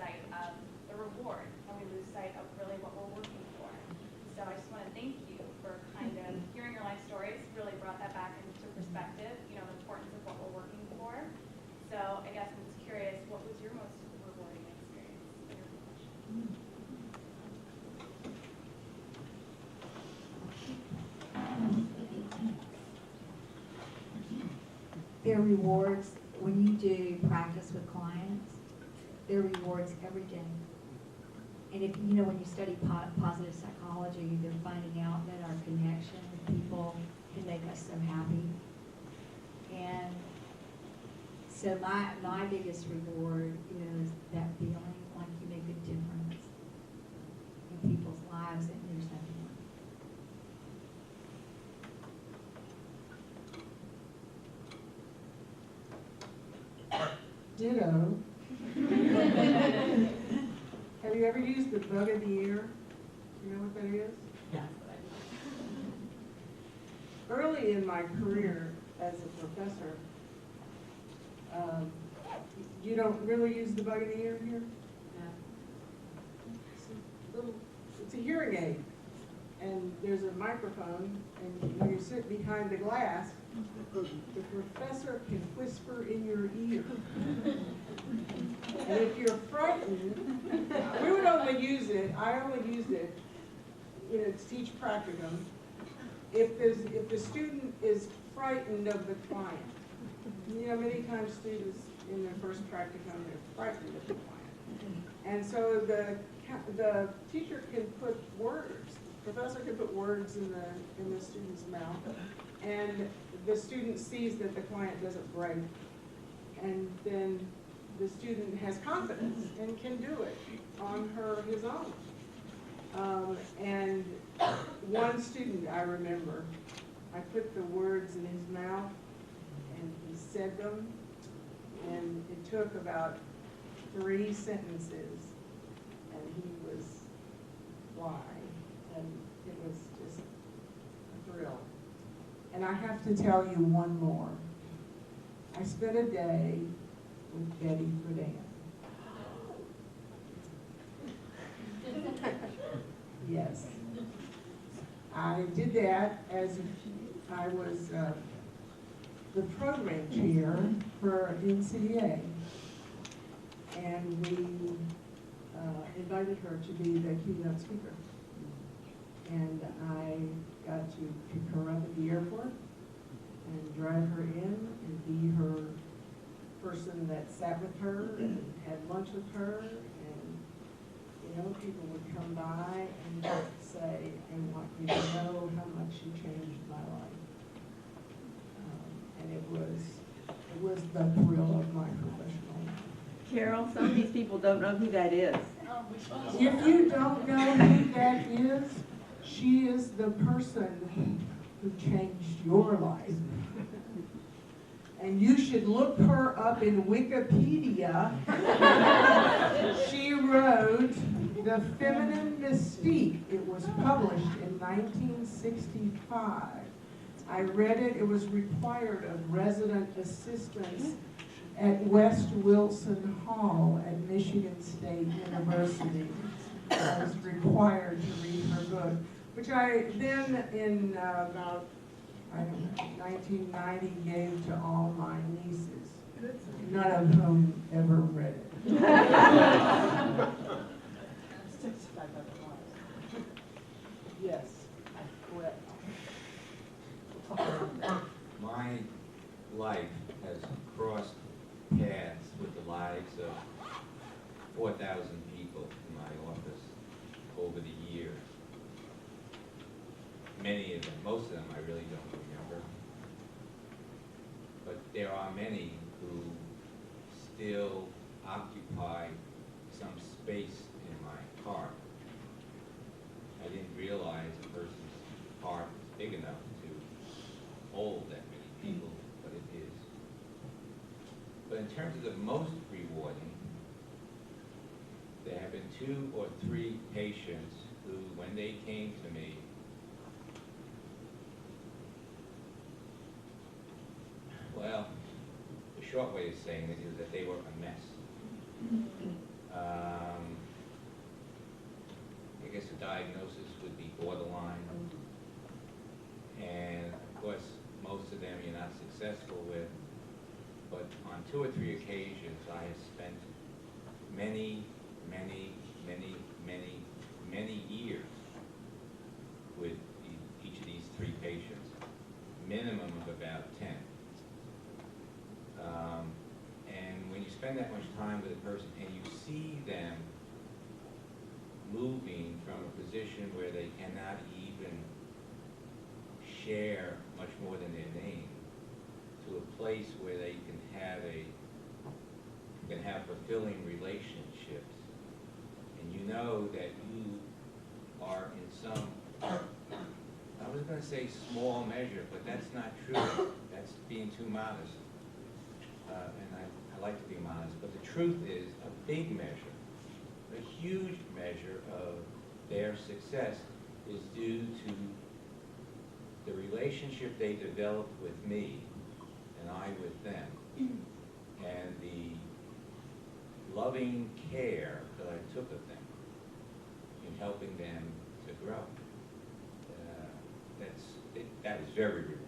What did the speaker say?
sight of the reward, and we lose sight of really what we're working for. So I just want to thank you for kind of hearing your life stories, really brought that back into perspective, you know, the importance of what we're working for. So I guess I'm just curious, what was your most rewarding experience in your profession? There are rewards when you do practice with clients. There are rewards every day. And if you know, when you study positive psychology, they're finding out that our connection with people can make us so happy. And so my biggest reward is that feeling like you make a difference in people's lives, and there's nothing more. Ditto. Have you ever used the bug of the ear? You know what that is? Yeah. Early in my career as a professor, you don't really use the bug of the ear here? It's a hearing aid, and there's a microphone, and when you sit behind the glass, the professor can whisper in your ear. And if you're frightened, we would only use it, I only used it, you know, to teach practicum, if the student is frightened of the client. You know, many times students in their first practicum, they're frightened of the client. And so the teacher can put words, the professor can put words in the student's mouth, and the student sees that the client doesn't break, and then the student has confidence and can do it on his own. And one student, I remember, I put the words in his mouth, and he said them, and it took about 3 sentences, and he was fly, and it was just a thrill. And I have to tell you one more. I spent a day with Betty Friedan. Yes. I did that as I was the program chair for NCDA. And we invited her to be the keynote speaker. And I got to pick her up at the airport and drive her in and be her person that sat with her and had lunch with her. And, you know, people would come by and say, I want you to know how much you changed my life. And it was the thrill of my professional life. Carol, some of these people don't know who that is. If you don't know who that is, she is the person who changed your life. And you should look her up in Wikipedia. She wrote The Feminine Mystique. It was published in 1965. I read it. It was required of resident assistants at West Wilson Hall at Michigan State University. I was required to read her book, which I then in about, I don't know, 1990 gave to all my nieces, none of whom ever read it. Yes, correct. My life has crossed paths with the lives of 4,000 people in my office over the years. Many of them, most of them I really don't remember. But there are many who still occupy some space in my heart. I didn't realize a person's heart is big enough to hold that many people, but it is. But in terms of the most rewarding, there have been 2 or 3 patients who, when they came to me, well, the short way of saying it is that they were a mess. successful with, but on 2 or 3 occasions, I have spent many, many, many, many, many years with each of these 3 patients, minimum of about 10. And when you spend that much time with a person and you see them moving from a position where they cannot even share much more than their name to a place where they can have fulfilling relationships, and you know that you are in some, I was going to say small measure, but that's not true. That's being too modest. And I like to be modest, but the truth is a big measure, a huge measure of their success is due to the relationship they developed with me and I with them, and the loving care that I took of them in helping them to grow. That is very rewarding.